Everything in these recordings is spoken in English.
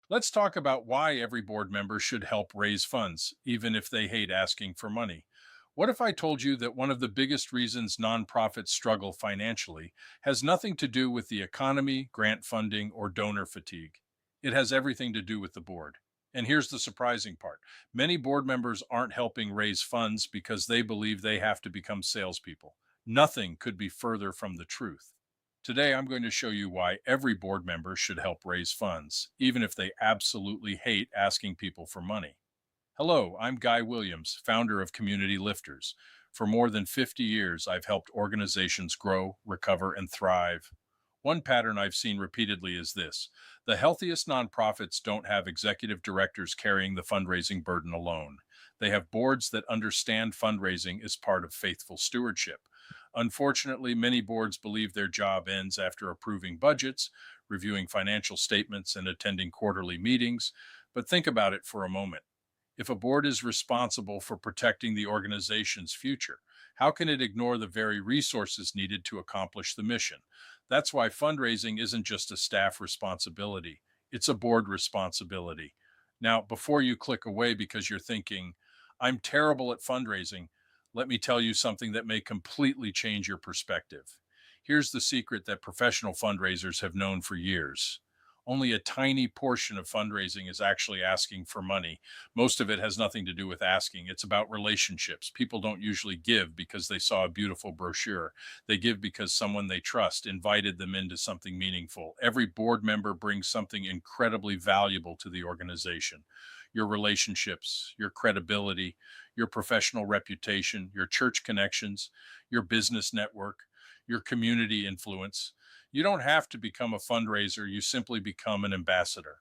Let's talk about why every board member should help raise funds, even if they hate asking for money. What if I told you that one of the biggest reasons nonprofits struggle financially has nothing to do with the economy, grant funding, or donor fatigue? It has everything to do with the board. And here's the surprising part: many board members aren't helping raise funds because they believe they have to become salespeople. Nothing could be further from the truth. Today, I'm going to show you why every board member should help raise funds, even if they absolutely hate asking people for money. Hello, I'm Guy Williams, founder of Community Lifters. For more than 50 years, I've helped organizations grow, recover, and thrive. One pattern I've seen repeatedly is this: the healthiest nonprofits don't have executive directors carrying the fundraising burden alone. They have boards that understand fundraising is part of faithful stewardship. Unfortunately, many boards believe their job ends after approving budgets, reviewing financial statements, and attending quarterly meetings. But think about it for a moment. If a board is responsible for protecting the organization's future, how can it ignore the very resources needed to accomplish the mission? That's why fundraising isn't just a staff responsibility, it's a board responsibility. Now, before you click away because you're thinking, I'm terrible at fundraising, let me tell you something that may completely change your perspective. Here's the secret that professional fundraisers have known for years. Only a tiny portion of fundraising is actually asking for money. Most of it has nothing to do with asking. It's about relationships. People don't usually give because they saw a beautiful brochure. They give because someone they trust invited them into something meaningful. Every board member brings something incredibly valuable to the organization: your relationships, your credibility, your professional reputation, your church connections, your business network, your community influence. You don't have to become a fundraiser, you simply become an ambassador.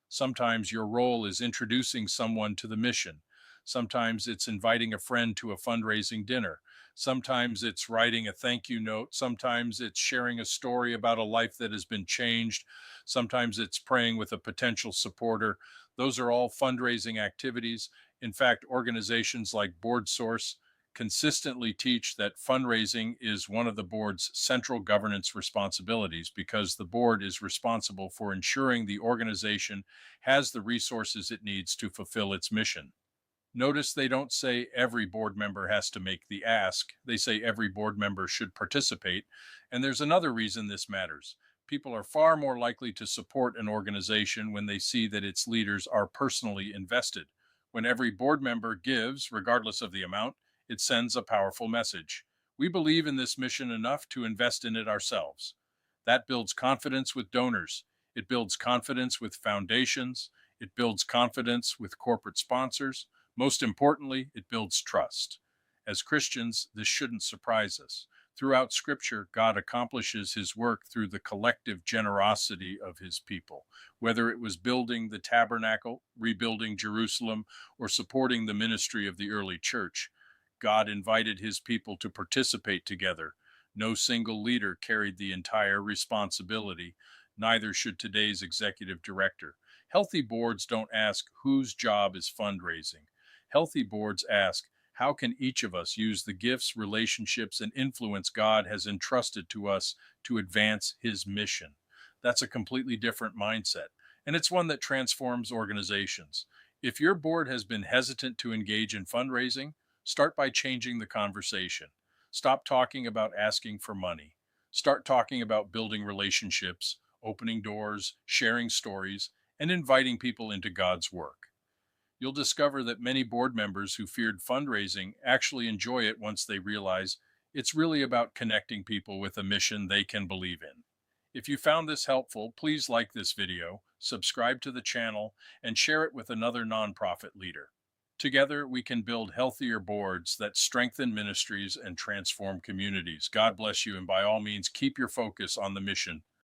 Sometimes your role is introducing someone to the mission. Sometimes it's inviting a friend to a fundraising dinner. Sometimes it's writing a thank you note. Sometimes it's sharing a story about a life that has been changed. Sometimes it's praying with a potential supporter. Those are all fundraising activities. In fact, organizations like BoardSource consistently teach that fundraising is one of the board's central governance responsibilities because the board is responsible for ensuring the organization has the resources it needs to fulfill its mission. Notice they don't say every board member has to make the ask, they say every board member should participate. And there's another reason this matters. People are far more likely to support an organization when they see that its leaders are personally invested. When every board member gives, regardless of the amount, it sends a powerful message. We believe in this mission enough to invest in it ourselves. That builds confidence with donors. It builds confidence with foundations. It builds confidence with corporate sponsors. Most importantly, it builds trust. As Christians, this shouldn't surprise us. Throughout Scripture, God accomplishes his work through the collective generosity of his people. Whether it was building the tabernacle, rebuilding Jerusalem, or supporting the ministry of the early church, God invited his people to participate together. No single leader carried the entire responsibility. Neither should today's executive director. Healthy boards don't ask whose job is fundraising. Healthy boards ask, how can each of us use the gifts, relationships, and influence God has entrusted to us to advance his mission? That's a completely different mindset, and it's one that transforms organizations. If your board has been hesitant to engage in fundraising, start by changing the conversation. Stop talking about asking for money. Start talking about building relationships, opening doors, sharing stories, and inviting people into God's work. You'll discover that many board members who feared fundraising actually enjoy it once they realize it's really about connecting people with a mission they can believe in. If you found this helpful, please like this video, subscribe to the channel, and share it with another nonprofit leader. Together, we can build healthier boards that strengthen ministries and transform communities. God bless you, and by all means, keep your focus on the mission.